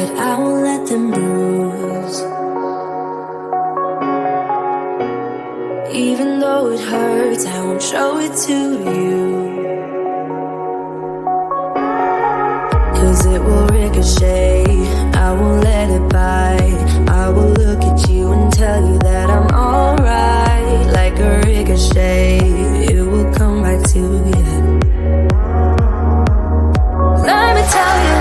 but I won't let them bruise. Even though it hurts, I won't show it to you, 'cause it will ricochet. I won't let it bite. I will look at you and tell you that I'm alright. Like a ricochet, it will come back to you. Let me tell you,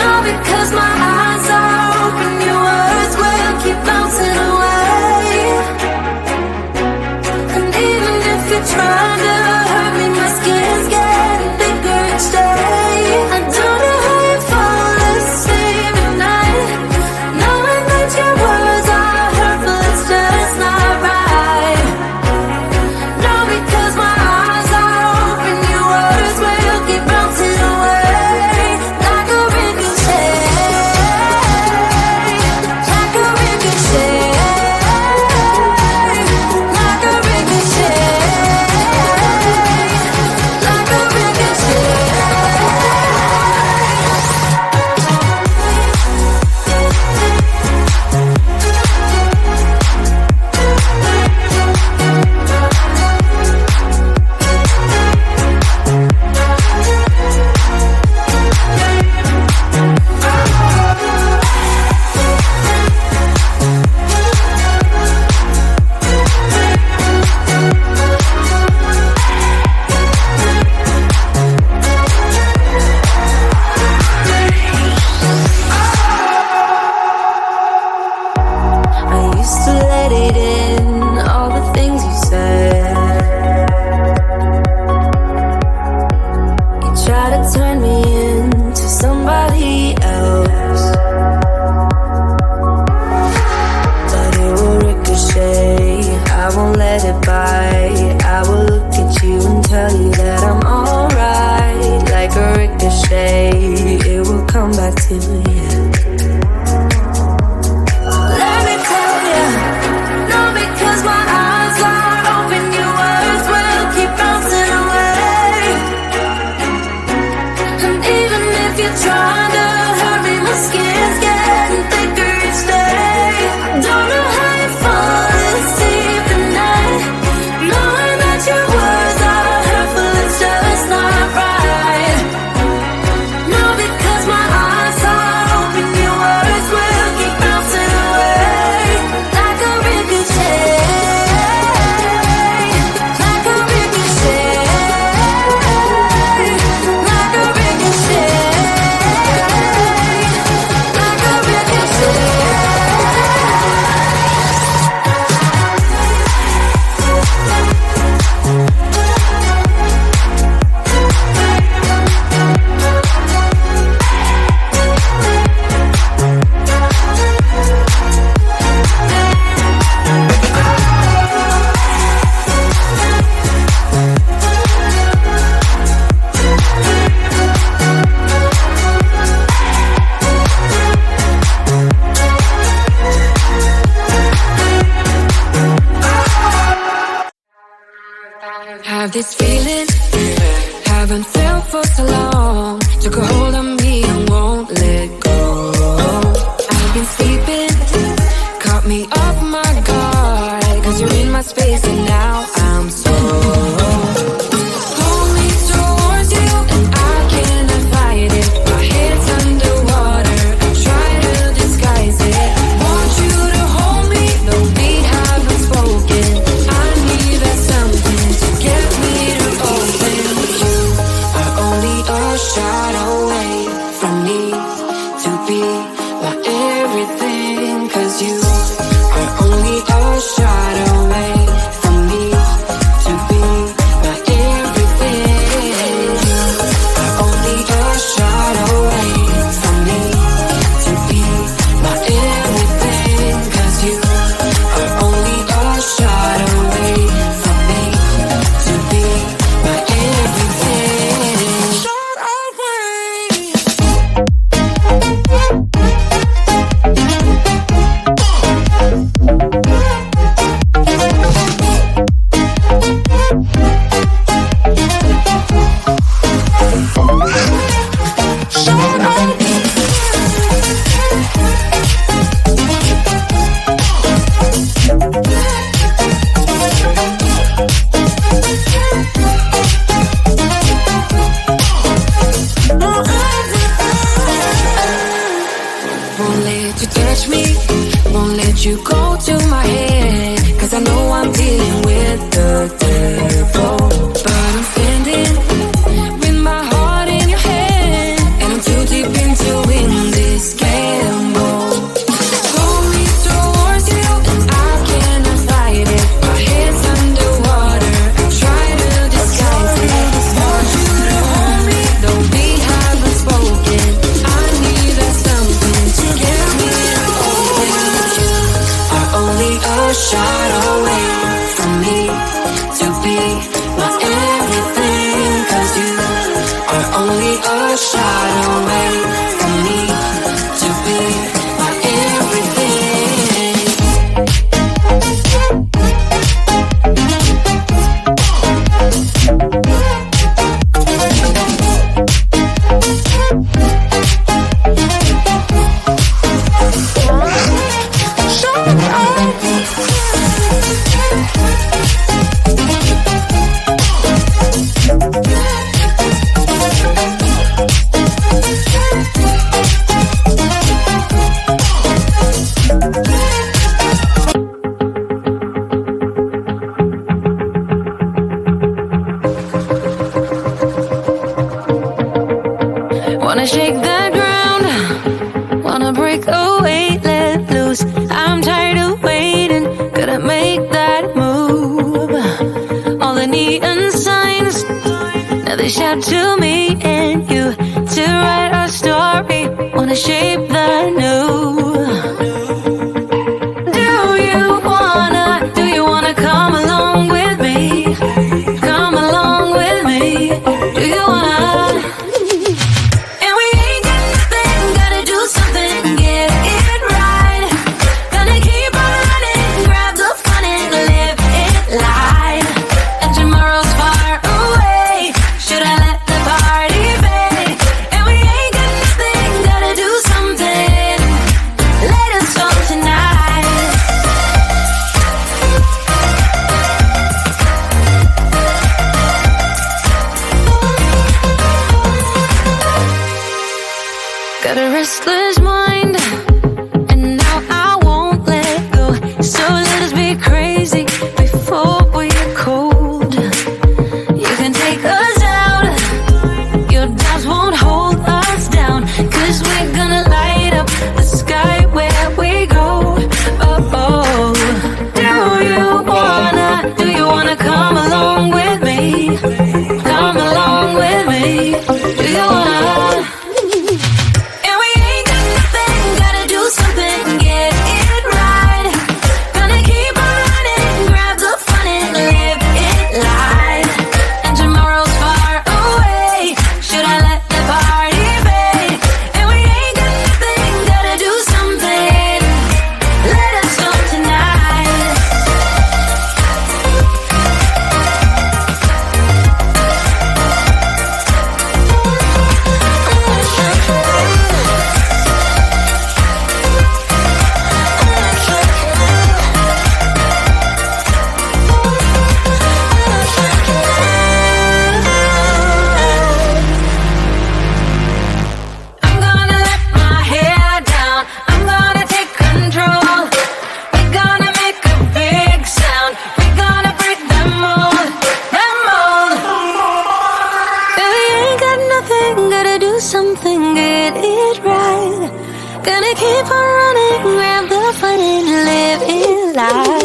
no, because my eyes are open, your words will keep bouncing away. And even if you're trying to hurt me, my skin's getting thicker each day. I don't know how you fall asleep at night, knowing that your words are hurtful, it's just not right. No, because my eyes are open, your words will keep bouncing away. Like a ricochet, like a ricochet, like a ricochet, like a ricochet. I used to let it in, all the things you said. You try to turn me into somebody else, but it will ricochet. I won't let it bite. I will look at you and tell you that I'm alright. Like a ricochet, it will come back to you. Let me tell you, no, because my eyes are open, your words will keep bouncing away. And even if you're trying to hurt me, my skin's getting thicker each day. I don't know how you fall asleep at night, knowing that your words are hurtful, it's just not right. No, because my eyes are open, your words will keep bouncing away. Like a ricochet, like a ricochet, like a ricochet, like a ricochet. Have this feeling, haven't felt for so long. Took a hold of me and won't let go. I've been sleeping, caught me off my guard, 'cause you're in my space and now I'm so pull me towards you and I cannot fight it. My head's underwater, I try to disguise it. Want you to hold me, though we haven't spoken. I need that something to get me to open. You are only a shot away from me to be my everything, 'cause you are only a shot away from shot away from me to be my everything. 'Cause you are only a shot away from me to be my everything. Wanna shake the ground, wanna break away, let loose. I'm tired of waiting, gotta make that move. All the neon signs, now they shout to me and you to write our story. Wanna shape the new. Do you wanna come along with me? Come along with me. Do you wanna? Got a restless mind, and now I won't let go. So let us be crazy before we get cold. You can take us out, your doubts won't hold us down. 'Cause we're gonna light up the sky where we go. Oh, oh. Do you wanna come along with me? Come along with me. Do you wanna? Something, get it right. Gonna keep on running, grab the fun and live it life.